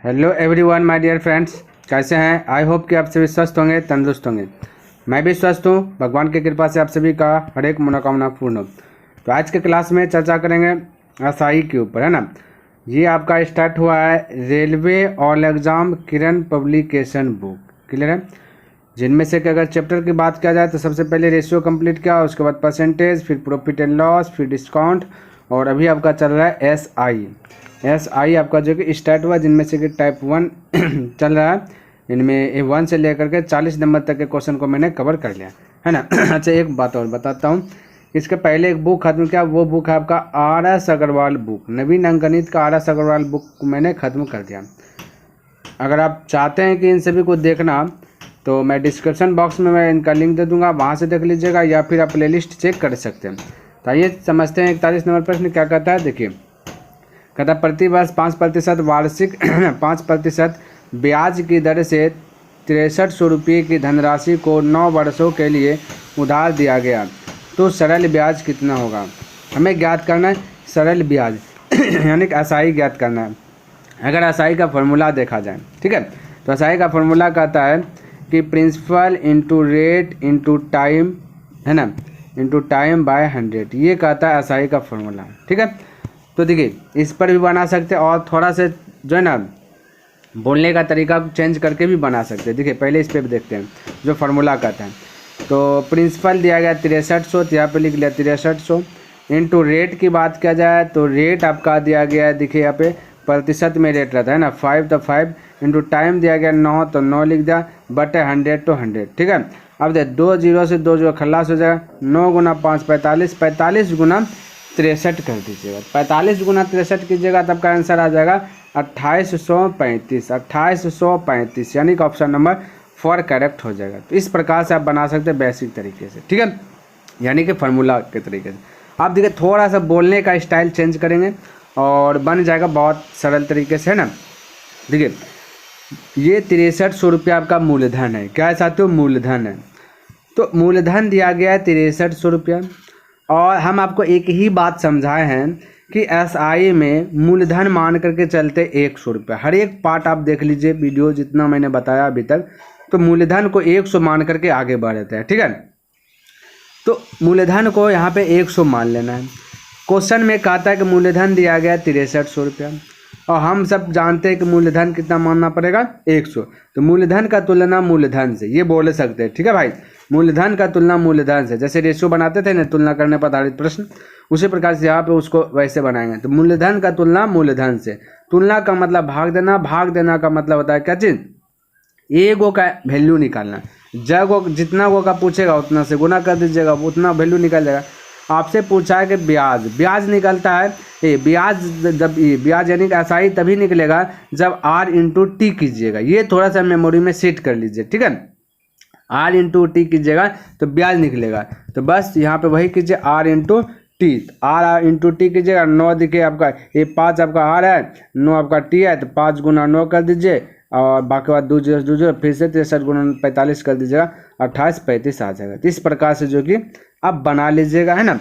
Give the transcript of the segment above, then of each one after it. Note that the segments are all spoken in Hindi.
Hello everyone my dear friends, कैसे हैं? आई होप कि आप सभी स्वस्थ होंगे, तंदुरुस्त होंगे। मैं भी स्वस्थ हूँ, भगवान की कृपा से आप सभी का हर एक मनोकामना पूर्ण हो। तो आज के क्लास में चर्चा करेंगे एसआई के ऊपर, है ना। ये आपका स्टार्ट हुआ है रेलवे ऑल एग्जाम किरण पब्लिकेशन बुक, क्लियर है। जिनमें से कि अगर चैप्टर की बात किया जाए तो सबसे पहले रेशियो कंप्लीट किया, उसके बाद परसेंटेज, फिर प्रॉफिट एंड लॉस, फिर डिस्काउंट, और अभी आपका चल रहा है एसआई आपका जो कि स्टार्ट हुआ, जिनमें से कि टाइप 1 चल रहा है। इनमें 1 से लेकर के 40 नंबर तक के क्वेश्चन को मैंने कवर कर लिया, है ना। अच्छा, एक बात और बताता हूँ। इसके पहले एक बुक खत्म किया, वो बुक है आपका आर.एस. अग्रवाल बुक, नवीन अंकगणित का आर.एस. अग्रवाल बुक मैंने ख़त्म कर दिया। अगर आप चाहते हैं कि इन सभी को देखना तो मैं डिस्क्रिप्शन बॉक्स में मैं इनका लिंक दे दूंगा, वहाँ से देख लीजिएगा, या फिर आप प्लेलिस्ट चेक कर सकते हैं। तो आइए समझते हैं 41 नंबर प्रश्न क्या कहता है। देखिए, कहता प्रतिवर्ष 5% वार्षिक 5% ब्याज की दर से 6300 रुपये की धनराशि को 9 वर्षों के लिए उधार दिया गया, तो सरल ब्याज कितना होगा। हमें ज्ञात करना है सरल ब्याज यानी कि एसआई ज्ञात करना है। अगर एसआई का फॉर्मूला देखा जाए, ठीक है, तो एसआई का फॉर्मूला कहता है कि principal into rate into time, है ना, इंटू टाइम बाय 100, ये कहता है एसआई का फॉर्मूला, ठीक है। तो देखिए, इस पर भी बना सकते हैं और थोड़ा से जो है ना बोलने का तरीका चेंज करके भी बना सकते हैं। देखिए, पहले इस पर भी देखते हैं जो फार्मूला कहता है। तो प्रिंसिपल दिया गया 6300, तो यहाँ पे लिख लिया 6300। इनटू रेट की बात किया जाए तो रेट आपका दिया गया है, देखिए यहाँ पे प्रतिशत में रेट रहता है ना, 5 तो 5, इंटू टाइम दिया गया 9 तो 9 लिख दिया, बटे 100 तो 100, ठीक है। अब देख 2 0 से 2 0 खल्लास हो जाएगा, 9 गुना 5 45, 45 गुना 63 कर दीजिएगा, 45 गुना 63 कीजिएगा, तब का आंसर आ जाएगा 2835, 2835, यानी कि ऑप्शन नंबर 4 करेक्ट हो जाएगा। तो इस प्रकार से आप बना सकते हैं बेसिक तरीके से, ठीक है, यानी कि फार्मूला के तरीके से। आप देखिए, थोड़ा सा बोलने का स्टाइल चेंज करेंगे और बन जाएगा बहुत सरल तरीके से, है ना। देखिए, ये 6300 रुपया आपका मूलधन है, क्या है साथियों, मूलधन है। तो मूलधन दिया गया है 6300 रुपया, और हम आपको एक ही बात समझाए हैं कि एसआई में मूलधन मान करके चलते 100 रुपया। हर एक पार्ट आप देख लीजिए वीडियो, जितना मैंने बताया अभी तक, तो मूलधन को 100 मान करके आगे बढ़ जाता है, ठीक है। तो मूलधन को यहाँ पे 100 मान लेना है। क्वेश्चन में कहता है कि मूलधन दिया गया 6300 रुपया, और हम सब जानते हैं कि मूलधन कितना मानना पड़ेगा, 100। तो मूलधन का तुलना मूलधन से, ये बोल सकते हैं, ठीक है भाई, मूलधन का तुलना मूलधन से। जैसे रेशियो बनाते थे ना, तुलना करने पर आधारित प्रश्न, उसी प्रकार से यहाँ पे उसको वैसे बनाएंगे। तो मूलधन का तुलना मूलधन से, तुलना का मतलब भाग देना, भाग देना का मतलब होता है क्या चीज़, ए गो का वैल्यू निकालना। जब जितना गो का पूछेगा उतना से गुना कर दीजिएगा, उतना वैल्यू निकल जाएगा। आपसे पूछा है कि ब्याज निकलता है, ये ब्याज जब ब्याज यानी कि एसआई तभी निकलेगा जब आर इंटू टी कीजिएगा। ये थोड़ा सा मेमोरी में सेट कर लीजिए, ठीक है। आर इंटू टी कीजिएगा तो ब्याज निकलेगा। तो बस यहाँ पे वही कीजिए, R into T, R into T कीजिएगा। 9 देखिए आपका, ये 5 आपका आर है, 9 आपका टी है, तो 5 गुना 9 कर दीजिए, और बाकी बात 2 0 2 0, फिर से 63 गुना 45 कर दीजिएगा, 2835 आ जाएगा। तो इस प्रकार से जो कि आप बना लीजिएगा, है ना,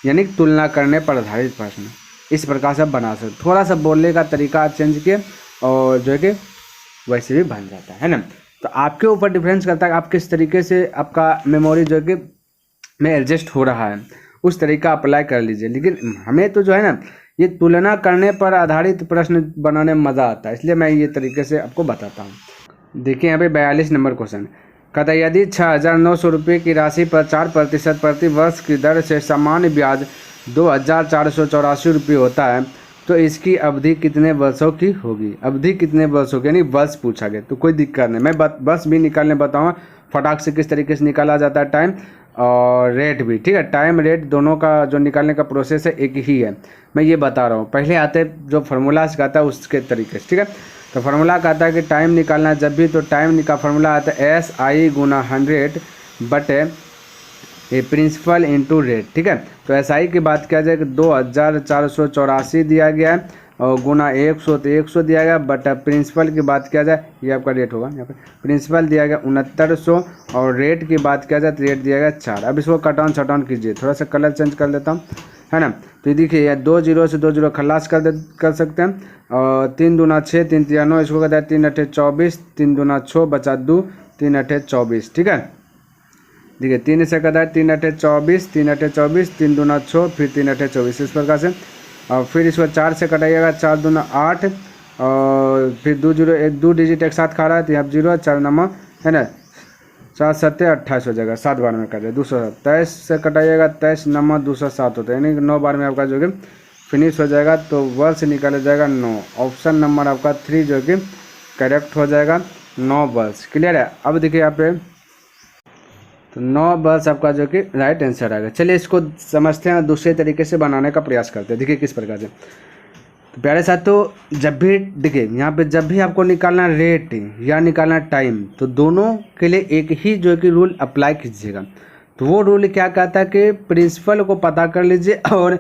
यानी तुलना करने पर आधारित प्रश्न, इस प्रकार से आप बना सकते। थोड़ा सा बोलने का तरीका चेंज किए और जो है कि वैसे भी बन जाता है ना। तो आपके ऊपर डिफरेंस करता है आप किस तरीके से आपका मेमोरी जो है कि में एडजस्ट हो रहा है, उस तरीका अप्लाई कर लीजिए। लेकिन हमें तो जो है ना, ये तुलना करने पर आधारित प्रश्न बनाने में मज़ा आता है, इसलिए मैं ये तरीके से आपको बताता हूँ। देखिए यहाँ पे 42 नंबर क्वेश्चन कहता है, यदि 6900 रुपये की राशि पर 4% प्रति वर्ष की दर से सामान्य ब्याज 2484 रुपये होता है, तो इसकी अवधि कितने वर्षों की होगी। अवधि कितने वर्षों की, यानी वर्ष पूछा गया, तो कोई दिक्कत नहीं, मैं वर्ष भी निकालने बताऊँगा फटाक से किस तरीके से निकाला जाता है, टाइम और रेट भी, ठीक है। टाइम रेट दोनों का जो निकालने का प्रोसेस है एक ही है, मैं ये बता रहा हूँ। पहले आते जो फार्मूला कहता है उसके तरीके से, ठीक है। तो फार्मूला कहता है कि टाइम निकालना है जब भी, तो टाइम का फार्मूला आता है SI गुना 100 बटे ये प्रिंसिपल इंटू रेट, ठीक है। तो SI की बात किया जाए कि 2484 दिया गया है, और गुना 100 तो 100 दिया गया, बट प्रिंसिपल की बात किया जाए, ये आपका रेट होगा। यहाँ पर प्रिंसिपल दिया गया 6900, और रेट की बात किया जाए तो रेट दिया गया 4। अब इसको कट ऑन शट ऑन कीजिए, थोड़ा सा कलर चेंज कर लेता हूँ, है ना। तो ये देखिए 2 जीरो से 2 जीरो खलास कर सकते हैं। और 3 दूना 6, 3 तिया 9, इसको कहता है 3 अठे 24, 3 दूना 6 बचा 2, 3 अठे 24, ठीक है। देखिए 3 से कहता है 3 अठे 24, 3 अठे 24, 3 दूना 6, फिर 3 अठे 24, इस प्रकार से। और फिर इसको 4 से कटाइएगा, 4 दूना 8, और फिर 2 जीरो, 2 डिजिट एक साथ खा रहा है तो यहाँ 0, 4 नंबर है ना, 7 सत्ते 28 हो जाएगा, 7 बार में कटे 207। 23 से कटाइएगा, 23 नंबर 207 होता है, यानी 9 बार में आपका जो कि फिनिश हो जाएगा। तो वर्ड से निकाला जाएगा 9। ऑप्शन नंबर आपका 3 जो कि करेक्ट हो जाएगा, 9 वर्ड्स। क्लियर है। अब देखिए यहाँ पे तो 9 वर्ड्स आपका जो कि राइट आंसर आएगा। चलिए इसको समझते हैं और दूसरे तरीके से बनाने का प्रयास करते हैं। देखिए किस प्रकार से। तो प्यारे साथियों, जब भी देखिए यहाँ पे जब भी आपको निकालना रेट या निकालना टाइम, तो दोनों के लिए एक ही जो कि रूल अप्लाई कीजिएगा। तो वो रूल क्या कहता है कि प्रिंसिपल को पता कर लीजिए और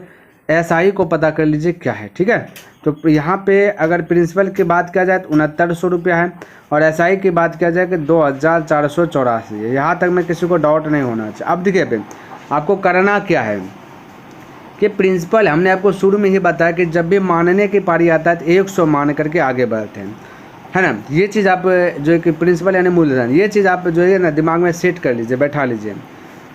एसआई को पता कर लीजिए क्या है, ठीक है। तो यहाँ पे अगर प्रिंसिपल की बात किया जाए तो 6900 रुपया है, और एसआई की बात किया जाए कि 2484 है। यहाँ तक में किसी को डाउट नहीं होना चाहिए। अब देखिए पे आपको करना क्या है कि प्रिंसिपल हमने आपको शुरू में ही बताया कि जब भी मानने की पारी आता है तो 100 मान करके आगे बढ़ते हैं, है ना। ये चीज़ आप जो कि प्रिंसिपल यानी मूलधन, ये चीज़ आप जो है ना दिमाग में सेट कर लीजिए, बैठा लीजिए।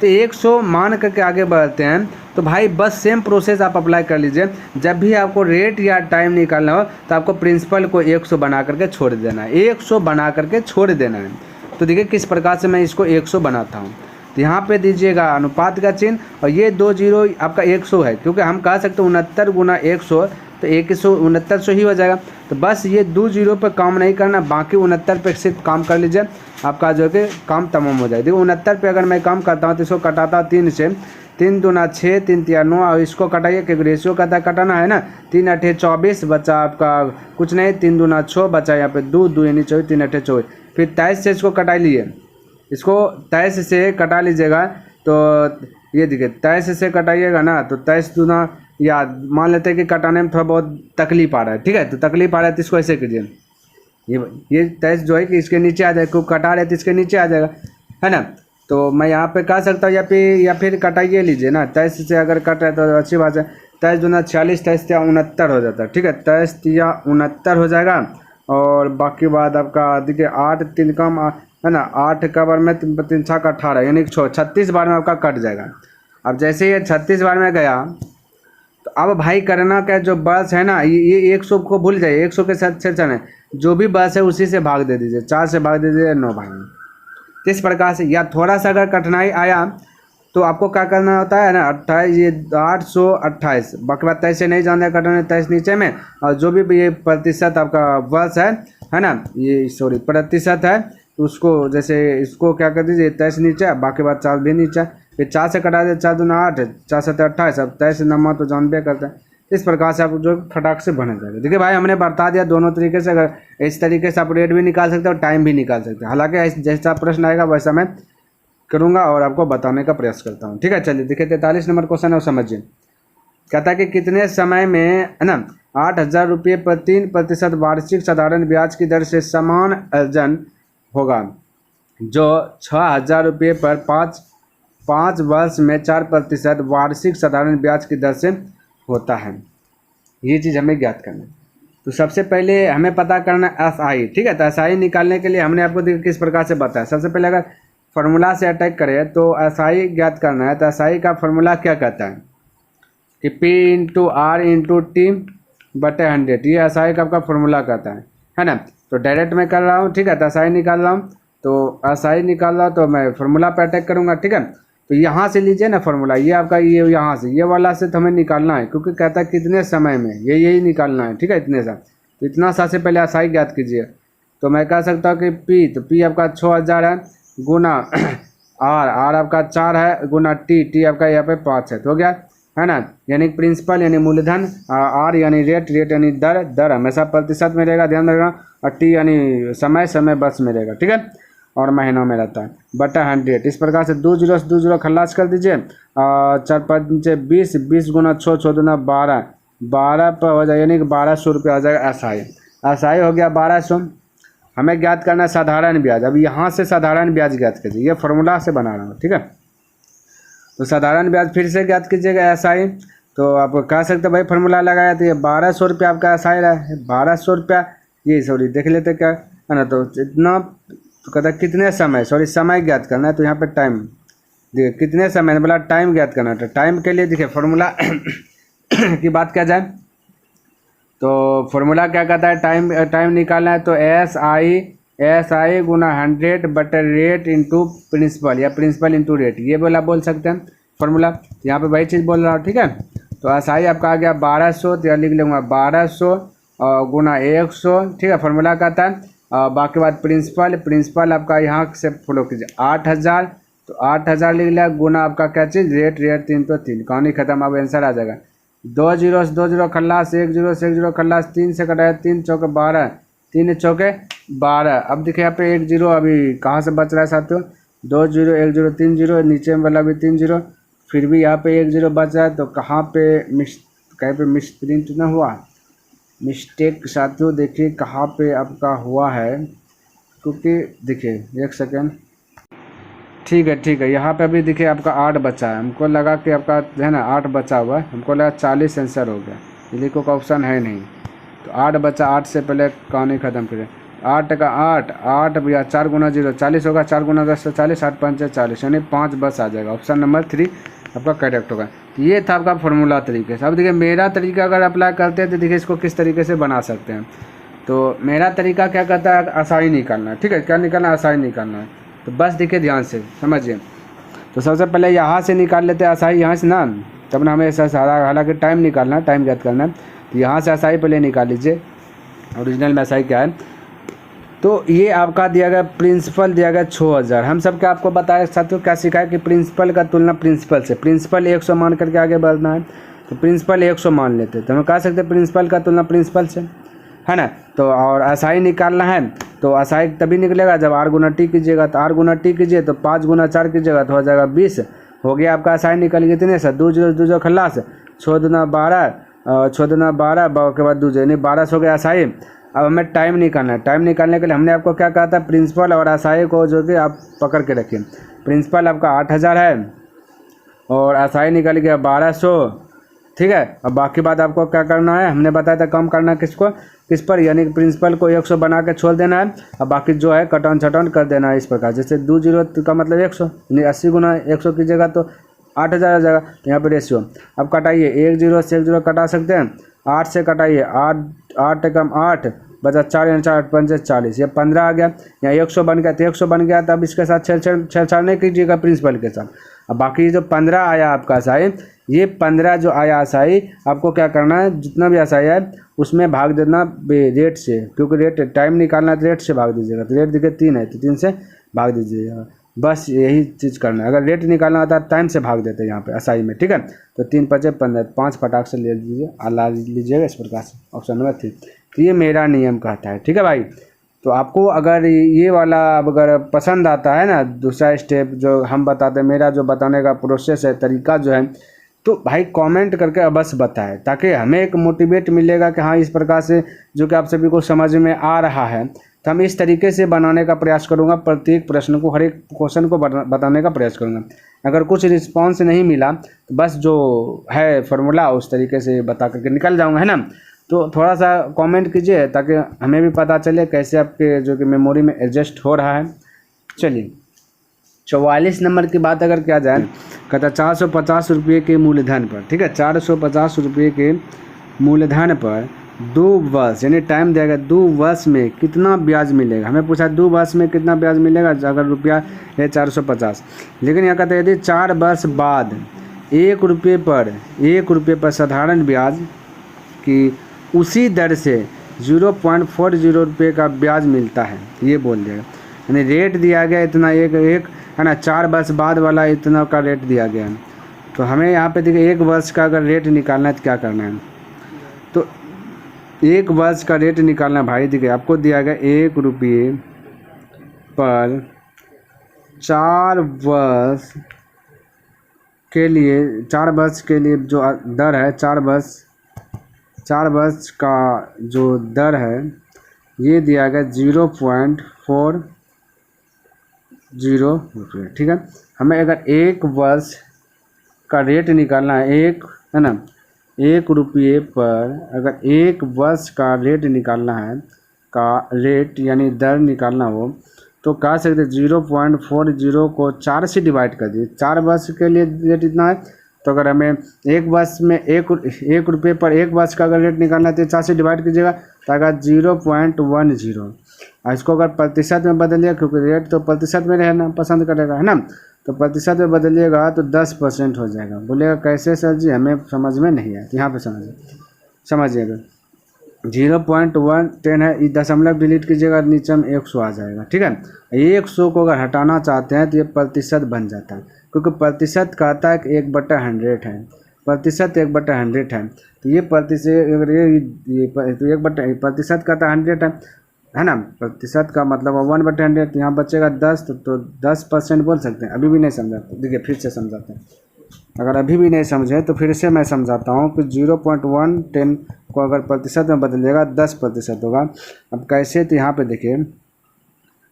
तो 100 मान करके आगे बढ़ते हैं तो भाई बस सेम प्रोसेस आप अप्लाई कर लीजिए। जब भी आपको रेट या टाइम निकालना हो तो आपको प्रिंसिपल को 100 बना करके छोड़ देना है, 100 बना करके छोड़ देना है। तो देखिए किस प्रकार से मैं इसको 100 बनाता हूँ। तो यहाँ पे दीजिएगा अनुपात का चिन्ह, और ये 2 जीरो आपका 100 है, क्योंकि हम कह सकते हैं 69 गुना 100 तो 169 ही हो जाएगा। तो बस ये 2 जीरो पे काम नहीं करना, बाकी 69 पे सिर्फ काम कर लीजिए, आपका जो कि काम तमाम हो जाएगा। देखो 69 पे अगर मैं काम करता हूँ तो इसको कटाता 3 से, 3 दूना 6, 3 तिया 9, और इसको कटाइए क्योंकि रेशियो कहता है कटाना है ना। 3 अठे 24 बचा आपका कुछ नहीं, 3 दूना 6 बचा यहाँ पे 2, 2 यानी 24, 3 अठे 24। फिर 23 से इसको कटा लीजिए, इसको 23 से कटा लीजिएगा। तो ये देखिए 23 से कटाइएगा ना तो 23 दूना, या मान लेते हैं कि कटाने में थोड़ा बहुत तकलीफ आ रहा है, ठीक है। तो तकलीफ आ रहा है तो इसको ऐसे कीजिए, ये 23 जो है कि इसके नीचे आ जाएगा, क्योंकि कटा रहे तो इसके नीचे आ जाएगा, है ना। तो मैं यहाँ पे कह सकता हूँ या फिर कटाइए लीजिए ना। 23 से अगर कट रहा है तो अच्छी बात है। 23 दूना 40, 23 तिया 69 हो जाता है, ठीक है। 23 तिया 69 हो जाएगा। और बाकी बात आपका देखिए 8 3 कम है ना, 8 का बार में 3 6 का 18 यानी 36 बार में आपका कट जाएगा। अब जैसे ये 36 बार में गया तो अब भाई करना क्या, जो बस है ना ये 100 को भूल जाइए, 100 के साथ चलना, जो भी बस है उसी से भाग दे दीजिए, 4 से भाग दे दीजिए, 9 भाग। तो इस प्रकार से, या थोड़ा सा अगर कठिनाई आया तो आपको क्या करना होता है ना, 28 ये 828, बाकी बात 23 से नहीं जानते कटना, 23 नीचे में, और जो भी ये प्रतिशत आपका वर्ष है ना, ये सॉरी प्रतिशत है, तो उसको जैसे इसको क्या कर दीजिए 23 नीचे, बाकी बात 4 भी नीचे, फिर 4 से कटा दे, 4 दूना 8, 4 7 28, अब 23 नंबर तो जानबे करते हैं। इस प्रकार से आप जो फटाक से बने जाएगा। देखिए भाई हमने बता दिया दोनों तरीके से, अगर इस तरीके से आप रेट भी निकाल सकते हो और टाइम भी निकाल सकते हैं। हालांकि जैसा प्रश्न आएगा वैसा मैं करूंगा और आपको बताने का प्रयास करता हूं, ठीक है। चलिए देखिए 43 नंबर क्वेश्चन है, समझिए। कहता है कि कितने समय में है ना 8,000 रुपये पर 3% वार्षिक साधारण ब्याज की दर से समान अर्जन होगा, जो 6,000 रुपये पर 5 वर्ष में 4% वार्षिक साधारण ब्याज की दर से होता है। ये चीज़ हमें ज्ञात करना है। तो सबसे पहले हमें पता करना एसआई, ठीक है। तो एसआई निकालने के लिए हमने आपको किस प्रकार से बताया। सबसे पहले अगर फार्मूला से अटैक करें तो एसआई ज्ञात करना है। तो एसआई का फार्मूला क्या कहता है कि P into R into T बटे 100, ये एसआई का आपका फार्मूला कहता है ना। तो डायरेक्ट मैं कर रहा हूँ, ठीक है। तो एसआई निकाल रहा हूँ, तो एसआई निकाल रहा हूँ तो मैं फार्मूला पर अटैक करूँगा, ठीक है। तो यहाँ से लीजिए ना फार्मूला, ये आपका ये यहाँ से ये वाला से तो हमें निकालना है, क्योंकि कहता है कितने समय में, यही निकालना है, ठीक है। इतने सा, तो इतना सा से पहले एसआई ज्ञात कीजिए। तो मैं कह सकता हूँ कि P, तो P आपका 6,000 है गुना आर आपका 4 है गुना टी आपका यहाँ पे 5 है, तो हो गया, है ना। यानी प्रिंसिपल यानी मूलधन, आर यानी रेट यानी दर हमेशा प्रतिशत में रहेगा, ध्यान रखना, और टी यानी समय बस में रहेगा, ठीक है, और महीनों में रहता है, बटा 100। इस प्रकार से 2 जीरो से 2 जीरो खल्लास कर दीजिए, 4 5 20, 20 गुना 6, 6 दूना 12, 12 पर हो जाए, यानी कि 1200 रुपये हो जाएगा एसआई हो गया 1200। हमें ज्ञात करना है साधारण ब्याज। अब यहाँ से साधारण ब्याज ज्ञात कीजिए, ये फार्मूला से बना रहा हूँ, ठीक है। तो साधारण ब्याज फिर से ज्ञात कीजिएगा एसआई। तो आप कह सकते हैं भाई फार्मूला लगाया तो ये 1200 रुपया आपका एसआई रहा है, 1200 रुपया। ये सॉरी देख लेते क्या है ना, तो इतना तो कहता कितने समय, सॉरी समय ज्ञात करना है, तो यहाँ पे टाइम देखिए कितने समय ने बोला टाइम ज्ञात करना है। तो टाइम के लिए देखिए फार्मूला की बात किया जाए तो फार्मूला क्या कहता है, टाइम निकालना है तो एस आई गुना 100 बटे रेट इंटू प्रिंसिपल या प्रिंसिपल इंटू रेट, ये बोल सकते हैं फार्मूला। यहाँ पे वही चीज़ बोल रहा हूँ, ठीक है। तो एस आई आपका आ गया 1200, तो लिख लूँगा 1200 गुना 100, ठीक है। फार्मूला कहता है बाकी बात प्रिंसिपल आपका यहाँ से फॉलो कीजिए 8000, तो 8000 लिख लिया गुना आपका क्या चीज़ रेट 3 तो 3, कहानी खत्म, अब आंसर आ जाएगा। 2 0 से 2 0 खल्लास, 1 0 से 1 0 खल्लास, 3 से कटाया 3 चौके 12, 3 चौके 12। अब देखिए यहाँ पे 1 0 अभी कहाँ से बच रहा है साथियों, 2 0 1 0 3 0, नीचे वाला भी 3 0, फिर भी यहाँ पे 1 0 बच रहा है। तो कहाँ पे कहीं पे मिसप्रिंट ना हुआ, मिस्टेक साथियों देखिए कहाँ पे आपका हुआ है, क्योंकि देखिए 1 सेकेंड, ठीक है यहाँ पे अभी देखिए आपका 8 बचा है, हमको लगा कि आपका है ना 8 बचा हुआ है, हमको लगा 40 आंसर हो गया, ये देखो का ऑप्शन है नहीं, तो 8 बचा, 8 से पहले कहानी ख़त्म करें। 8 का 8 भैया 4 गुना 0 40 होगा, 4 गुना 10 से 40, 8 5 40, यानी 5 बस आ जाएगा, ऑप्शन नंबर 3 आपका करेक्ट होगा। ये था आपका फार्मूला तरीके से। अब देखिए मेरा तरीका अगर अप्लाई करते हैं तो देखिए इसको किस तरीके से बना सकते हैं। तो मेरा तरीका क्या कहता है, आसाई निकालना है, ठीक है। क्या निकालना है, आसाई निकालना है। तो बस देखिए ध्यान से समझिए, तो सबसे पहले यहाँ से निकाल लेते हैं आसाई, यहाँ से ना, तब ना हमें ऐसा सारा, हालांकि टाइम निकालना है, टाइम ज्ञात करना है। तो यहाँ से आसाई पहले निकाल लीजिए, ओरिजिनल में आसाई क्या है। तो ये आपका दिया गया प्रिंसिपल दिया गया 6000। हम सब क्या आपको बताया साथियों, क्या सिखाया कि प्रिंसिपल का तुलना प्रिंसिपल से, प्रिंसिपल 100 मान करके आगे बढ़ना है। तो प्रिंसिपल 100 मान लेते, तो हम कह सकते हैं प्रिंसिपल का तुलना प्रिंसिपल से, है ना। तो और आसाई निकालना है, तो आसाई तभी निकलेगा जब आर गुना टी कीजिएगा, तो आर गुना टी कीजिए तो 5 गुना 4 कीजिएगा तो हो जाएगा 20, हो गया आपका आसाई निकल गया कितने से, 2 0 2 0 खल्लास, 6 दूना 12, 6 दूना 12 के बाद 2 यानी 12 हो गया आसाई। अब हमें टाइम निकालना है, टाइम निकालने के लिए हमने आपको क्या कहा था, प्रिंसिपल और आसाई को जो कि आप पकड़ के रखिए। प्रिंसिपल आपका 8000 है और आसाई निकल गया 1200, ठीक है। अब बाकी बात आपको क्या करना है, हमने बताया था कम करना है किसको, किस पर, यानी कि प्रिंसिपल को 100 बना के छोड़ देना है, अब बाकी जो है कटौन छटौन कर देना है इस प्रकार। जैसे 2 0 का मतलब 100, यानी 80 गुना 100 कीजिएगा तो 8000 आ जाएगा। तो यहाँ पर रेशियो अब कटाइए, 1 0 से 1 0 कटा सकते हैं, 8 से कटाइए, 8 कम 8 बचा 4, यानी 4 8 5 40, ये 15 आ गया। यहाँ 100 बन गया, तो 100 बन गया, तो अब इसके साथ छेड़छाड़ नहीं कीजिएगा प्रिंसिपल के साथ। अब बाकी जो 15 आया आपका आसाई, ये 15 जो आया आसाई, आपको क्या करना है, जितना भी आसाई है उसमें भाग देना रेट से, क्योंकि रेट टाइम निकालना है तो रेट से भाग दीजिएगा। तो रेट देखिए 3 है तो 3 से भाग दीजिएगा, बस यही चीज़ करना है। अगर रेट निकालना होता है टाइम से भाग देते हैं यहाँ पे आसाई में, ठीक है। तो 3 5 15, 5 फटाक से ले लीजिए, ला लीजिएगा इस प्रकार से, ऑप्शन नंबर 3। तो ये मेरा नियम कहता है, ठीक है भाई। तो आपको अगर ये वाला अगर पसंद आता है ना, दूसरा स्टेप जो हम बताते हैं, मेरा जो बताने का प्रोसेस है, तरीका जो है, तो भाई कमेंट करके अवश्य बताएं, ताकि हमें एक मोटिवेट मिलेगा कि हाँ इस प्रकार से जो कि आप सभी को समझ में आ रहा है, तो हम इस तरीके से बनाने का प्रयास करूँगा। प्रत्येक प्रश्न को, हर एक क्वेश्चन को बताने का प्रयास करूँगा। अगर कुछ रिस्पॉन्स नहीं मिला तो बस जो है फार्मूला उस तरीके से बता करके निकल जाऊँगा, है ना। तो थोड़ा सा कमेंट कीजिए ताकि हमें भी पता चले कैसे आपके जो कि मेमोरी में एडजस्ट हो रहा है। चलिए 44 नंबर की बात अगर किया जाए, कहता 450 रुपये के मूलधन पर, ठीक है, 450 रुपये के मूलधन पर 2 वर्ष यानी टाइम दिया गया, 2 वर्ष में कितना ब्याज मिलेगा। हमें पूछा 2 वर्ष में कितना ब्याज मिलेगा, अगर रुपया है 450, लेकिन यहाँ कहते हैं यदि 4 वर्ष बाद 1 रुपये पर साधारण ब्याज की उसी दर से 0.40 रुपये का ब्याज मिलता है, ये बोल दिया। यानी रेट दिया गया इतना, एक है ना, 4 वर्ष बाद वाला इतना का रेट दिया गया है। तो हमें यहाँ पे देखिए 1 वर्ष का अगर रेट निकालना है तो क्या करना है, तो 1 वर्ष का रेट निकालना भाई, देखिए आपको दिया गया 1 रुपये पर 4 वर्ष के लिए, 4 वर्ष के लिए जो दर है, 4 वर्ष का जो दर है ये दिया गया 0.40 रुपये, ठीक है। हमें अगर 1 वर्ष का रेट निकालना है, एक है ना, 1 रुपये पर अगर 1 वर्ष का रेट निकालना है, का रेट यानी दर निकालना हो, तो कह सकते 0.40 को 4 से डिवाइड कर दिए। 4 वर्ष के लिए रेट इतना है, तो अगर हमें 1 वर्ष में 1 रुपये पर 1 वर्ष का अगर रेट निकालना है तो 4 से डिवाइड कीजिएगा, तो अगर 0.10। और इसको अगर प्रतिशत में बदलिए, क्योंकि रेट तो प्रतिशत में रहना पसंद करेगा, है ना, तो प्रतिशत में बदलिएगा तो 10% हो जाएगा। बोलेगा कैसे सर जी, हमें समझ में नहीं आया। तो यहाँ पे समझिएगा 0.110 है, ये दशमलव डिलीट कीजिएगा, नीचे में 100 आ जाएगा। ठीक है, 100 को अगर हटाना चाहते हैं तो ये प्रतिशत बन जाता है, क्योंकि प्रतिशत कहता है कि 1/100 है, प्रतिशत 1/100 है। तो ये प्रतिशत अगर ये तो 1/प्रतिशत कहता है 100 है ना, प्रतिशत का मतलब 1/100। तो यहाँ बचेगा 10, तो 10% बोल सकते हैं। अभी भी नहीं समझाते, देखिए फिर से समझाते हैं। अगर अभी भी नहीं समझे तो फिर से मैं समझाता हूँ कि 0.110 को अगर प्रतिशत में बदलिएगा 10% होगा। अब कैसे, तो यहाँ पे देखिए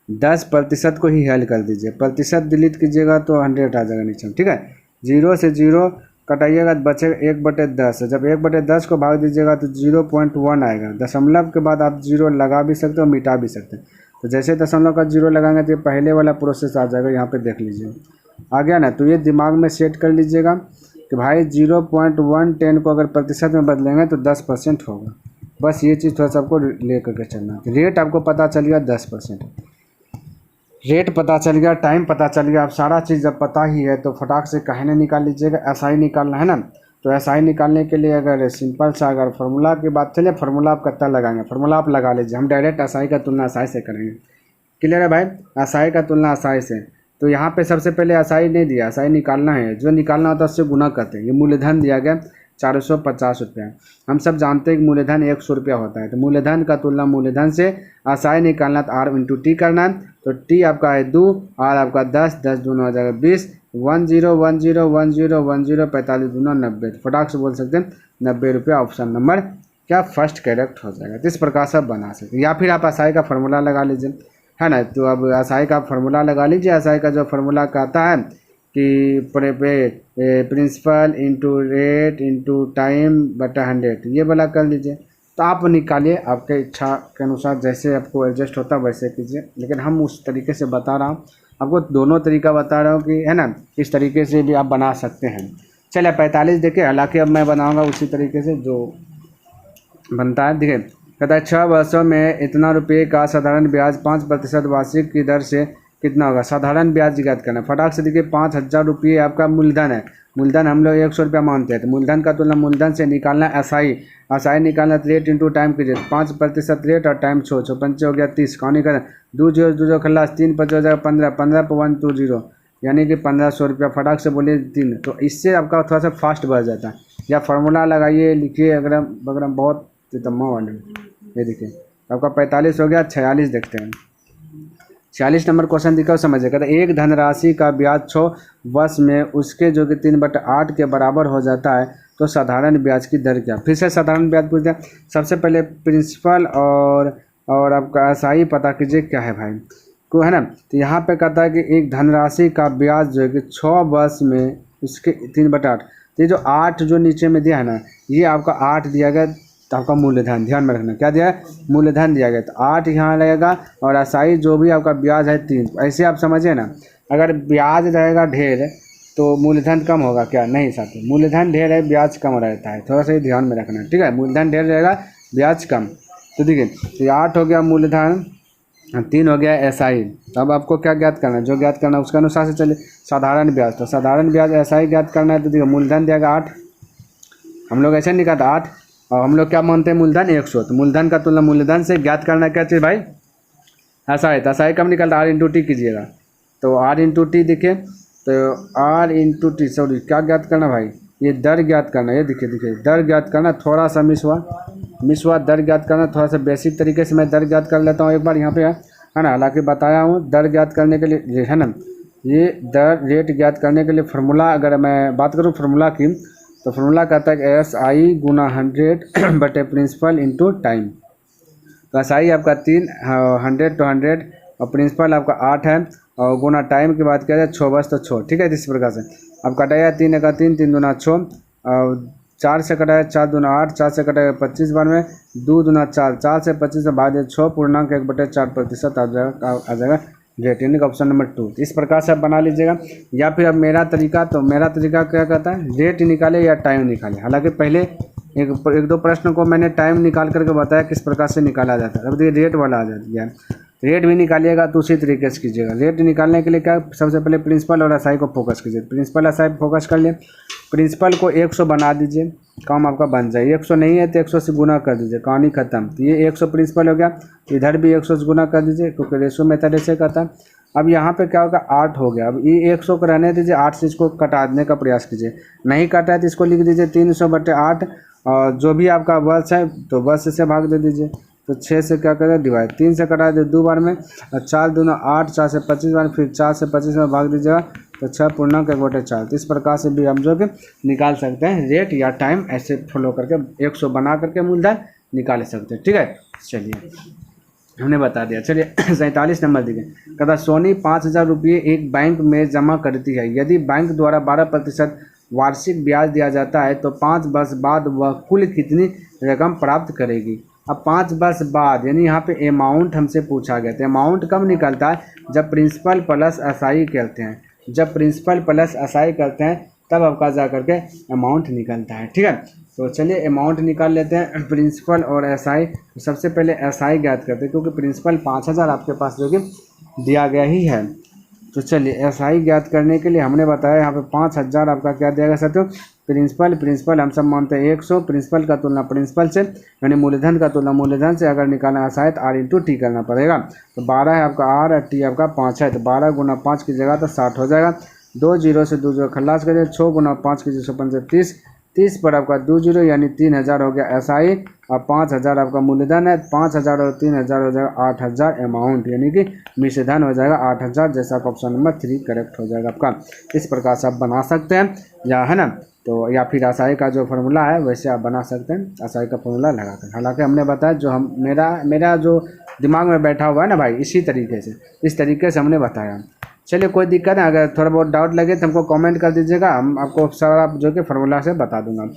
10% को ही हल कर दीजिए, प्रतिशत डिलीट कीजिएगा तो 100 आ जाएगा नीचे। ठीक है, 0 से 0 कटाइएगा तो बचेगा 1/10। जब 1/10 को भाग दीजिएगा तो 0.1 आएगा। दशमलव के बाद आप 0 लगा भी सकते हो, मिटा भी सकते हैं। तो जैसे दशमलव का 0 लगाएंगे तो ये पहले वाला प्रोसेस आ जाएगा। यहाँ पे देख लीजिए आ गया ना। तो ये दिमाग में सेट कर लीजिएगा कि भाई 0.110 को अगर प्रतिशत में बदलेंगे तो 10% होगा। बस ये चीज़ थोड़ा सा आपको ले करके चलना। रेट आपको पता चल गया 10%, रेट पता चल गया, टाइम पता चल गया। अब सारा चीज़ जब पता ही है तो फटाक से कहने निकाल लीजिएगा। एसआई निकालना है ना, तो एसआई निकालने के लिए अगर सिंपल सा अगर फार्मूला की बात चले, फार्मूला आप कितना लगाएंगे, फार्मूला आप लगा लीजिए। हम डायरेक्ट एसआई का तुलना एसआई से करेंगे। क्लियर है भाई, एसआई का तुलना एसआई से। तो यहाँ पे सबसे पहले एसआई नहीं दिया, एसआई निकालना है। जो निकालना होता है उससे गुना करते हैं। ये मूलधन दिया गया 450 रुपया। हम सब जानते हैं कि मूलधन 100 रुपया होता है। तो मूलधन का तुलना मूलधन से, एसआई निकालना तो R × T करना है। तो T आपका है 2, R आपका 10, 10 दूना हो जाएगा 20, 10 10 10 10 10 45 दूना 90। फटाक से बोल सकते हैं 90 रुपया। ऑप्शन नंबर क्या फर्स्ट करेक्ट हो जाएगा। तो इस प्रकार से आप बना सकते हैं। या फिर आप एसआई का फार्मूला लगा लीजिए, है ना। तो अब एसआई का फार्मूला लगा लीजिए। एसआई का जो फार्मूला कहता है कि principal into rate into time बटा 100, ये वाला कर लीजिए। तो आप निकालिए, आपके इच्छा के अनुसार जैसे आपको एडजस्ट होता है वैसे कीजिए। लेकिन हम उस तरीके से बता रहा हूँ आपको, दोनों तरीका बता रहा हूँ कि, है ना, इस तरीके से भी आप बना सकते हैं। चलिए 45 देखिए। हालांकि अब मैं बनाऊँगा उसी तरीके से जो बनता है। देखिए कहता है 6 वर्षों में इतना रुपये का साधारण ब्याज 5% वार्षिक की दर से कितना होगा। साधारण ब्याज ज्ञात करना। फटाक से देखिए 5000 रुपये आपका मूलधन है। मूलधन हम लोग 100 रुपया मानते हैं। तो मूलधन का तुलना मूलधन से निकालना एसआई निकालना। तो रेट इंटू टाइम कीजिए, 5% रेट और टाइम 6 पंचे हो गया 30। कौन करना 2 0 2 0 खल्लास 3 5 हो जाएगा 15, 15 पर 1 2 0 यानी कि 1500 रुपया। फटाक से बोलिए 3। तो इससे आपका थोड़ा सा फास्ट बढ़ जाता है। या फार्मूला लगाइए, लिखिए अगर बहुत तम्मा वाले। ये देखिए आपका 45 हो गया। 46 देखते हैं। 46 नंबर क्वेश्चन दिखा समझिए। कहता है एक धनराशि का ब्याज 6 वर्ष में उसके जो कि 3/8 के बराबर हो जाता है, तो साधारण ब्याज की दर क्या। फिर से साधारण ब्याज पूछते हैं। सबसे पहले प्रिंसिपल और आपका एसआई पता कीजिए क्या है भाई को, है ना। तो यहाँ पे कहता है कि एक धनराशि का ब्याज जो है कि 6 वर्ष में उसके 3/8। तो ये जो 8 जो नीचे में दिया है ना, ये आपका 8 दिया गया। तो आपका मूलधन ध्यान में रखना, क्या दिया है, मूलधन दिया गया। तो 8 यहाँ लगेगा और एसआई जो भी आपका ब्याज है 3। ऐसे आप समझिए ना, अगर ब्याज रहेगा ढेर तो मूलधन कम होगा क्या, नहीं साथी, मूलधन ढेर है ब्याज कम रहता है। थोड़ा सा ही ध्यान में रखना, ठीक है। मूलधन ढेर रहेगा ब्याज कम। तो देखिए तो 8 हो गया मूलधन, 3 हो गया एसआई। अब आपको क्या ज्ञात करना है, जो ज्ञात करना है उसके अनुसार से चलिए। साधारण ब्याज, तो साधारण ब्याज एसआई ज्ञात करना है। तो देखिए मूलधन दिया 8, हम लोग ऐसे निकालते 8 और हम लोग क्या मानते हैं मूलधन 100। तो मूलधन का तुलना मूलधन से ज्ञात करना क्या चाहिए भाई, एसआई। तो एसआई कब निकलता है, R × T कीजिएगा। तो R × T देखिए, तो R × T सॉरी क्या ज्ञात करना भाई, ये दर ज्ञात करना। ये देखिए दर ज्ञात करना, थोड़ा सा मिस हुआ दर ज्ञात करना। थोड़ा सा बेसिक तरीके से मैं दर ज्ञात कर लेता हूँ एक बार यहाँ पे, है ना। हालांकि बताया हूँ दर ज्ञात करने के लिए, है ना, ये दर रेट ज्ञात करने के लिए फार्मूला अगर मैं बात करूँ फार्मूला की, तो फार्मूला कहता है कि एसआई गुना 100 बटे प्रिंसिपल इंटू टाइम। तो एसआई आपका 3 100 to 100 और प्रिंसिपल आपका 8 है और गुना टाइम की बात किया जाए 6 वर्ष तो 6, ठीक है। इस प्रकार से अब कटाया 3 का 3 3 दूना 6 और 4 से कटा है 4 दूना 8, 4 से कटा है 25 बार में 2 दूना 4, 4 से 25 से भाग 6.1/4% आ जाएगा रेट, यानी कि ऑप्शन नंबर 2। इस प्रकार से आप बना लीजिएगा। या फिर अब मेरा तरीका क्या कहता है, रेट निकाले या टाइम निकाले। हालांकि पहले एक दो प्रश्न को मैंने टाइम निकाल करके बताया किस प्रकार से निकाला जाता है। अब ये रेट वाला आ जाती है, रेट भी निकालिएगा तो उसी तरीके से कीजिएगा। रेट निकालने के लिए क्या, सबसे पहले प्रिंसिपल और एसआई को फोकस कीजिए। प्रिंसिपल एसआई फोकस कर लिए, प्रिंसिपल को 100 बना दीजिए, काम आपका बन जाए। 100 नहीं है तो 100 से गुना कर दीजिए, कहानी खत्म। तो ये 100 प्रिंसिपल हो गया, इधर भी 100 से गुना कर दीजिए क्योंकि रेशो मेथड ऐसे करता है। अब यहाँ पे क्या होगा, 8 हो गया। अब ये 100 को रहने दीजिए, 8 से इसको कटाने का प्रयास कीजिए। नहीं काटा है तो इसको लिख दीजिए 300/8, और जो भी आपका वर्ष है तो वर्ष से भाग दे दीजिए। तो 6 से क्या करें डिवाइड, 3 से कटा दे 2 बार में, और 4 दूना 8, 4 से 25 बार, फिर 4 से 25 में भाग दीजिएगा तो 6.1/4। तो इस प्रकार से भी हम जो कि निकाल सकते हैं रेट या टाइम, ऐसे फॉलो करके 100 बना करके मूलधन निकाल सकते हैं। ठीक है, चलिए हमने बता दिया। चलिए 47 नंबर देखिए, कहता सोनी 5,000 रुपये एक बैंक में जमा करती है। यदि बैंक द्वारा 12% वार्षिक ब्याज दिया जाता है तो 5 वर्ष बाद वह कुल कितनी रकम प्राप्त करेगी। अब 5 वर्ष बाद, यानी यहाँ पे अमाउंट हमसे पूछा गया। तो अमाउंट कब निकलता है, जब प्रिंसिपल प्लस एसआई करते हैं। जब प्रिंसिपल प्लस एसआई करते हैं तब आपका जा करके अमाउंट निकलता है। ठीक है, तो चलिए अमाउंट निकाल लेते हैं, प्रिंसिपल और एसआई। तो सबसे पहले एसआई ज्ञात करते हैं क्योंकि प्रिंसिपल 5,000 आपके पास जो कि दिया गया ही है। तो चलिए एसआई ज्ञात करने के लिए हमने बताया यहाँ पे 5,000 आपका क्या दिया गया साथियों, प्रिंसिपल हम सब मानते हैं 100, प्रिंसिपल का तुलना प्रिंसिपल से, यानी मूलधन का तुलना मूलधन से अगर निकालना एसआई तो R/T करना पड़ेगा। तो 12 है आपका R और T आपका 5 है, तो 12 गुना 5 की जगह तो 60 हो जाएगा। 2 जीरो से 2 जीरो खल्लास करिए, 6 गुना 5 की 30, 30 पर आपका 2 जीरो यानी 3,000 हो गया एसआई, और 5,000 आपका मूलधन है। 5,000 और 3,000 हो जाएगा 8,000 अमाउंट, यानी कि मिश्रधन हो जाएगा 8,000, जैसा ऑप्शन नंबर 3 करेक्ट हो जाएगा आपका। इस प्रकार से आप बना सकते हैं, या है ना, तो या फिर एसआई का जो फार्मूला है वैसे आप बना सकते हैं, एसआई का फार्मूला लगाकर। हालांकि हमने बताया जो हम मेरा जो दिमाग में बैठा हुआ है ना भाई, इसी तरीके से इस तरीके से हमने बताया। चलिए कोई दिक्कत है, अगर थोड़ा बहुत डाउट लगे तो हमको कमेंट कर दीजिएगा, हम आपको सारा जो कि फार्मूला से बता दूंगा।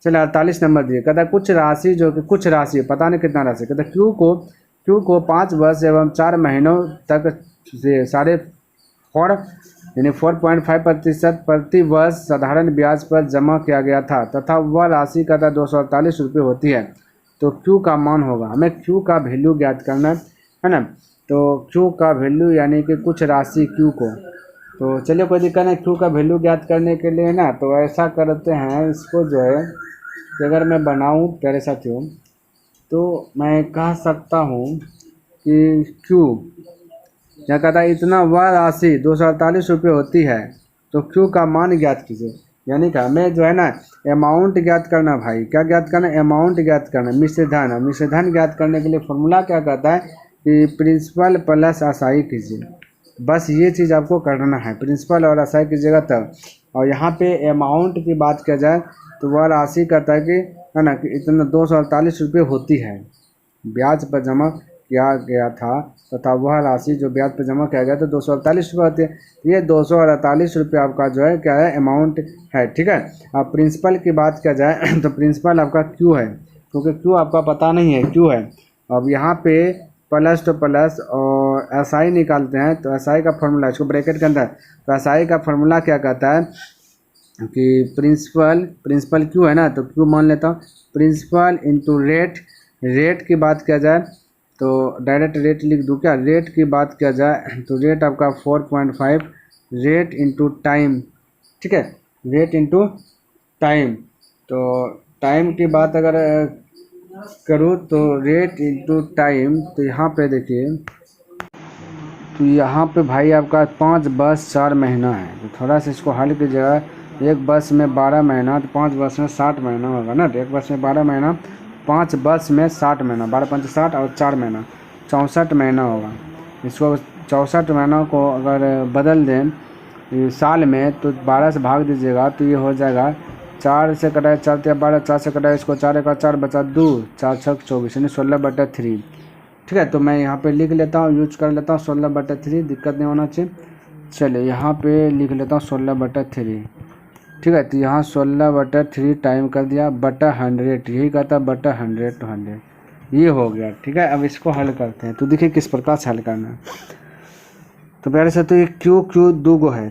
चलिए 48 नंबर दिए, कहता है कुछ राशि जो कि कुछ राशि पता नहीं कितना राशि, कहता है क्यू को 5 वर्ष एवं 4 महीनों तक से 4.5% प्रति वर्ष साधारण ब्याज पर जमा किया गया था तथा वह राशि कहता 248 रुपये होती है। तो क्यू का मान होगा, हमें क्यू का वैल्यू ज्ञात करना है ना। तो क्यू का वैल्यू यानी कि कुछ राशि क्यू को, तो चलिए कोई दिक्कत नहीं। क्यू का वैल्यू ज्ञात करने के लिए ना तो ऐसा करते हैं, इसको जो है कि अगर मैं बनाऊं प्यारे साथियों तो मैं कह सकता हूं कि क्यू क्या कहता है, इतना वह राशि 248 रुपये होती है, तो क्यू का मान ज्ञात कीजिए। यानी कि हमें जो है ना अमाउंट ज्ञात करना भाई, क्या ज्ञात करना, अमाउंट ज्ञात करना, मिश्रधन। मिश्रधन ज्ञात करने के लिए फॉर्मूला क्या कहता है कि प्रिंसिपल प्लस एसआई कीजिए, बस ये चीज़ आपको करना है, प्रिंसिपल और एसआई कीजिएगा तब। और यहाँ पे अमाउंट की बात किया जाए तो वह राशि कहता है कि है ना कि इतना 248 रुपये होती है, ब्याज पर जमा किया गया था तथा वह राशि जो ब्याज पर जमा किया गया था 248 रुपये होती है। ये 248 रुपये आपका जो है क्या है, अमाउंट है। ठीक है, अब प्रिंसिपल की बात किया जाए तो प्रिंसिपल आपका क्यू है, क्योंकि क्यू आपका पता नहीं है, क्यू है। अब यहाँ पे प्लस तो प्लस और एसआई निकालते हैं, तो एसआई का फार्मूला इसको ब्रैकेट के अंदर, तो एसआई का फार्मूला क्या कहता है कि प्रिंसिपल क्यू है ना, तो क्यू मान लेता हूँ प्रिंसिपल इंटू रेट की बात किया जाए तो डायरेक्ट रेट लिख दूँ क्या, रेट की बात किया जाए तो रेट आपका 4.5 रेट इंटू टाइम। ठीक है, रेट इंटू टाइम, तो टाइम की बात अगर करूँ तो रेट इंटू टाइम, तो यहाँ पे देखिए, तो यहाँ पे भाई आपका 5 वर्ष 4 महीना है, तो थोड़ा सा इसको हल कीजिएगा। एक वर्ष में 12 महीना, तो 5 वर्ष में 60 महीना होगा ना, तो एक वर्ष में 12 महीना, 5 वर्ष में 60 महीना, 12×5 60 और 4 महीना 64 महीना होगा। इसको 64 महीना को अगर बदल दें साल में तो 12 से भाग दीजिएगा तो ये हो जाएगा 4 से कटाए 4 या 12, 4 से कटाए इसको 4 का 4 बचा 2, 4 6 24 यानी 16/3। ठीक है, तो मैं यहाँ पे लिख लेता हूँ, यूज कर लेता हूँ 16/3, दिक्कत नहीं होना चाहिए। चलिए यहाँ पे लिख लेता हूँ 16/3, ठीक है। तो यहाँ 16/3 टाइम कर दिया बटा 100, यही कहता बटा 100 to 100, ये हो गया। ठीक है, अब इसको हल करते हैं। तो देखिए किस प्रकार से हल करना है। तो प्यारे से तो ये क्यू दो गो है,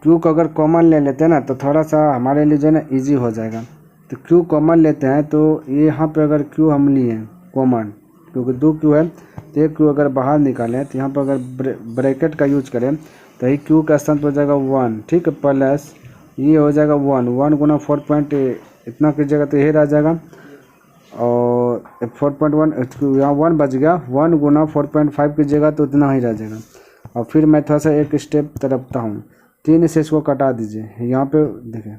क्यू को अगर कॉमन ले लेते हैं ना तो थोड़ा सा हमारे लिए जो है ना ईजी हो जाएगा। तो क्यू कॉमन लेते हैं, तो यहाँ पे अगर क्यू हम लिए हैं कॉमन, क्योंकि दो क्यू है तो एक क्यू अगर बाहर निकालें तो यहाँ पर अगर ब्रैकेट का यूज करें तो ये क्यू का स्थान पर हो जाएगा 1, ठीक है, प्लस ये हो जाएगा 1 गुना 4 पॉइंट इतना कीजिएगा तो यही रह जाएगा, और 4.1 यहाँ 1 बच गया, 1 गुना 4.5 कीजिएगा तो इतना ही रह जाएगा। और फिर मैं थोड़ा सा एक स्टेप तरफता हूँ, 3 से इसको कटा दीजिए। यहाँ पे देखिए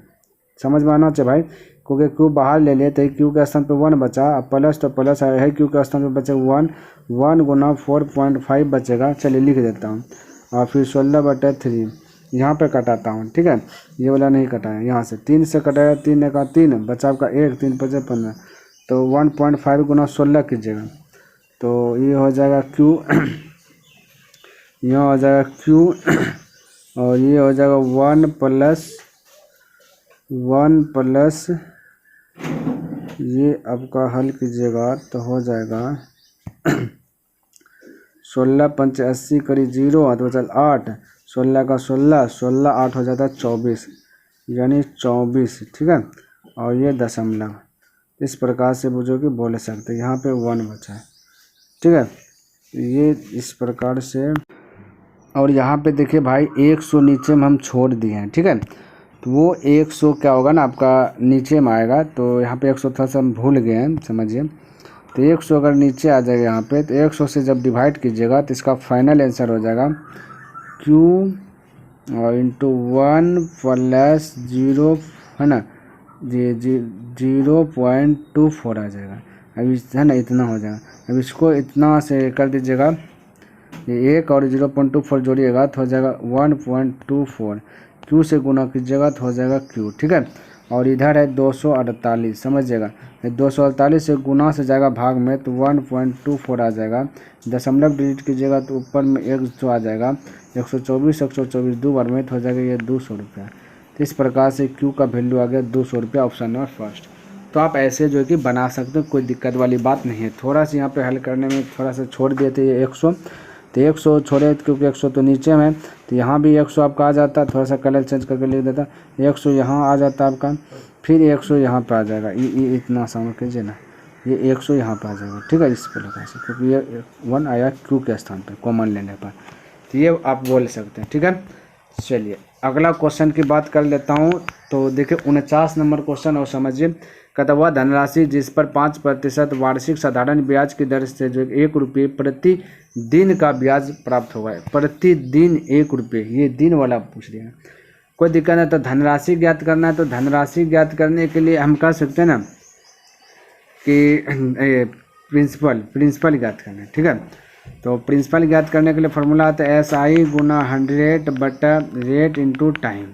समझ में आना चाहिए भाई, क्योंकि क्यू बाहर ले लिए तो क्यू के स्थान पे 1 बचा, अब प्लस तो प्लस है, क्यू के स्थान पे बचेगा 1 गुना 4.5 बचेगा। चलिए लिख देता हूँ, और फिर 16/3 यहाँ पे कटाता हूँ। ठीक है, ये वाला नहीं कटाया, यहाँ से 3 से कटाया, 3 का 3 बचा आपका 1, 3 5 15, तो 1.5 गुना 16 कीजिएगा तो ये हो जाएगा क्यू, यहाँ हो जाएगा क्यू, और ये हो जाएगा 1 प्लस ये आपका हल कीजिएगा तो हो जाएगा 16 पंच 80 करीब 0 तो चल 8, 16 का 16 8 हो जाता है 24, यानी 24। ठीक है, और ये दशमलव, इस प्रकार से बुझो कि बोल सकते हैं। यहाँ पे 1 बचा है। ठीक है, ये इस प्रकार से। और यहाँ पे देखिए भाई 100 नीचे में हम छोड़ दिए हैं। ठीक है, तो वो 100 क्या होगा ना आपका नीचे में आएगा, तो यहाँ पे 100 थोड़ा सा हम भूल गए हैं, समझिए। तो 100 अगर नीचे आ जाएगा यहाँ पे, तो 100 से जब डिवाइड कीजिएगा तो इसका फाइनल आंसर हो जाएगा क्यू और इंटू 1 प्लस 0 है ना, जी 0.24 आ जाएगा। अब है ना इतना हो जाएगा। अब इसको इतना से कर दीजिएगा, ये 1 और 0.24 जोड़िएगा तो हो जाएगा 1.24, क्यू से गुना कीजिएगा तो हो जाएगा क्यू। ठीक है, और इधर है 248, समझिएगा 248 से गुना से जाएगा भाग में तो 1.24 आ जाएगा। दशमलव डिलीट कीजिएगा तो ऊपर में 100 आ जाएगा, 124 दो बार में तो हो जाएगा ये 200 रुपया। तो इस प्रकार से क्यू का वैल्यू आ गया 200 रुपया, ऑप्शन नंबर फर्स्ट। तो आप ऐसे जो है कि बना सकते हो, कोई दिक्कत वाली बात नहीं है। थोड़ा सा यहाँ पे हल करने में थोड़ा सा छोड़ दिए थे ये 100, तो 100 छोड़े क्योंकि 100 तो नीचे में, तो यहाँ भी 100 आपका आ जाता, थोड़ा सा कलर चेंज करके लिख देता, 100 यहाँ आ जाता आपका, फिर 100 यहाँ पे आ जाएगा। ये इतना समझ कीजिए ना, ये 100 यहाँ पे आ जाएगा। ठीक है, इस प्रकार से, क्योंकि ये 1 आया क्यू के स्थान पे कॉमन लेने पर, तो ये आप बोल सकते हैं। ठीक है, चलिए अगला क्वेश्चन की बात कर लेता हूँ। तो देखिए 49 नंबर क्वेश्चन, और समझिए, कहता हुआ धनराशि जिस पर 5% वार्षिक साधारण ब्याज की दर से जो 1 रुपये प्रति दिन का ब्याज प्राप्त होगा। प्रतिदिन 1 रुपये, ये दिन वाला पूछ रहे हैं, कोई दिक्कत नहीं। तो धनराशि ज्ञात करना है, तो धनराशि ज्ञात करने के लिए हम कह सकते हैं ना कि प्रिंसिपल ज्ञात करना है। ठीक है, तो प्रिंसिपल ज्ञात करने के लिए फॉर्मूला आता है SI गुना 100 बटा रेट इंटू टाइम,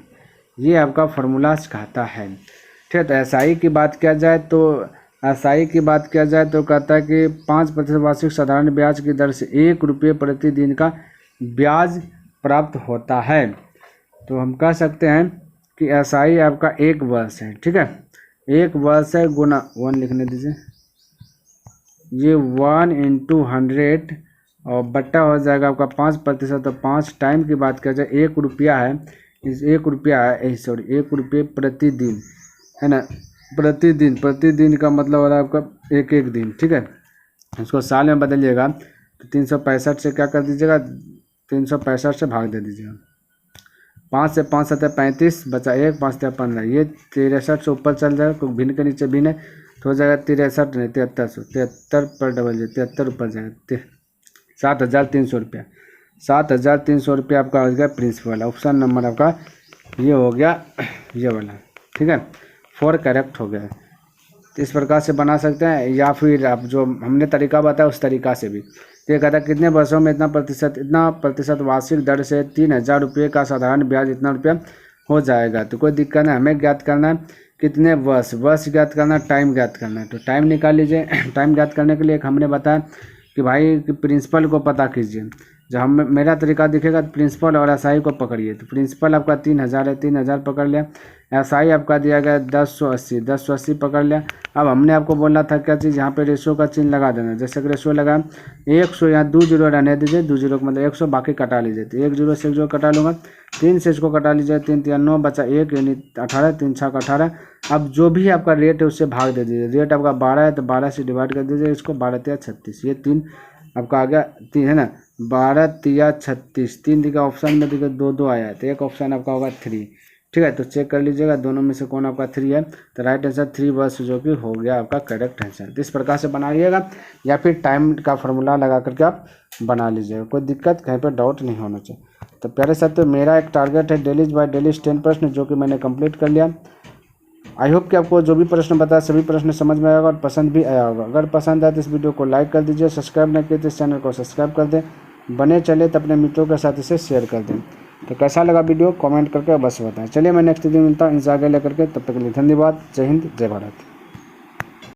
ये आपका फॉर्मूला कहता है। ठीक है, तो SI की बात किया जाए तो कहता है कि 5% वार्षिक साधारण ब्याज की दर से 1 रुपये प्रतिदिन का ब्याज प्राप्त होता है। तो हम कह सकते हैं कि SI आपका 1 वर्ष है। ठीक है, 1 वर्ष है गुना 1 लिखने दीजिए, ये 1 इंटू 100 और बट्टा हो जाएगा आपका 5%, तो 5 टाइम की बात किया जाए 1 रुपया है, इस 1 रुपया है, सॉरी 1 रुपये प्रतिदिन है ना, प्रतिदिन का मतलब हो रहा है आपका एक दिन। ठीक है, इसको साल में बदलिएगा तो 365 से क्या कर दीजिएगा, 365 से भाग दे दीजिएगा, 5 से 5 7 35 बचा 1, 5 7 15, ये 63 से ऊपर चल जाएगा, क्योंकि भिन्न के नीचे भिन्न है तो हो जाएगा 63 नहीं 73 पर डबल 73 ऊपर जाएगा 7,300 रुपया। 7,300 रुपया आपका हो गया प्रिंसिपल। ऑप्शन नंबर आपका ये हो गया, ये वाला। ठीक है, 4 करेक्ट हो गया। तो इस प्रकार से बना सकते हैं, या फिर आप जो हमने तरीका बताया उस तरीका से भी। तो ये कहता है कितने वर्षों में इतना प्रतिशत वार्षिक दर से 3,000 रुपये का साधारण ब्याज इतना रुपया हो जाएगा। तो कोई दिक्कत नहीं, हमें ज्ञात करना है कितने वर्ष ज्ञात करना है, टाइम ज्ञात करना है। तो टाइम निकाल लीजिए। टाइम ज्ञात करने के लिए एक हमने बताया कि भाई प्रिंसिपल को पता कीजिए, जब हम मेरा तरीका दिखेगा तो प्रिंसिपल और एसआई को पकड़िए। तो प्रिंसिपल आपका 3000 है, 3000 पकड़ लिया। एसआई आपका दिया गया 1080, 1080 पकड़ लिया। अब हमने आपको बोलना था क्या चीज़, यहाँ पे रेशियो का चिन्ह लगा देना। जैसे कि रेशियो लगा 100, यहाँ 2 जीरो रहने दीजिए, 2 जीरो का मतलब 100, बाकी कटा लीजिए। तो 1 जीरो से 1 जीरो कटा लूँगा, 3 से इसको कटा लीजिए, 3 3 9 बचा 1 यानी 18, 3 6 का 18। अब जो भी आपका रेट है उससे भाग दे दीजिए। रेट आपका 12 है तो 12 से डिवाइड कर दीजिए इसको, 12 तिया 36, ये 3 आपका आ गया, 3 है ना, 12 तिया 36, 3 दिखा ऑप्शन में, दिखा 2 2 आया है, तो एक ऑप्शन आपका होगा 3। ठीक है, तो चेक कर लीजिएगा दोनों में से कौन आपका 3 है। तो राइट आंसर 3 बस जो कि हो गया आपका करेक्ट आंसर। तो इस प्रकार से बनाइएगा, या फिर टाइम का फार्मूला लगा करके आप बना लीजिएगा, कोई दिक्कत कहीं पर डाउट नहीं होना चाहिए। तो प्यारे साथियों, मेरा एक टारगेट है डेलीज बाय डेलीज 10 प्रश्न, जो कि मैंने कंप्लीट कर लिया। आई होप कि आपको जो भी प्रश्न बताया सभी प्रश्न समझ में आएगा और पसंद भी आया होगा। अगर पसंद आए तो इस वीडियो को लाइक कर दीजिए, सब्सक्राइब नहीं किए तो इस चैनल को सब्सक्राइब कर दें, बने चले तो अपने मित्रों के साथ इसे शेयर कर दें। तो कैसा लगा वीडियो कमेंट करके बस बताएं। चलिए मैं नेक्स्ट वीडियो मिलता हूँ इनसे आगे लेकर के, तब तक के लिए धन्यवाद। जय हिंद, जय भारत।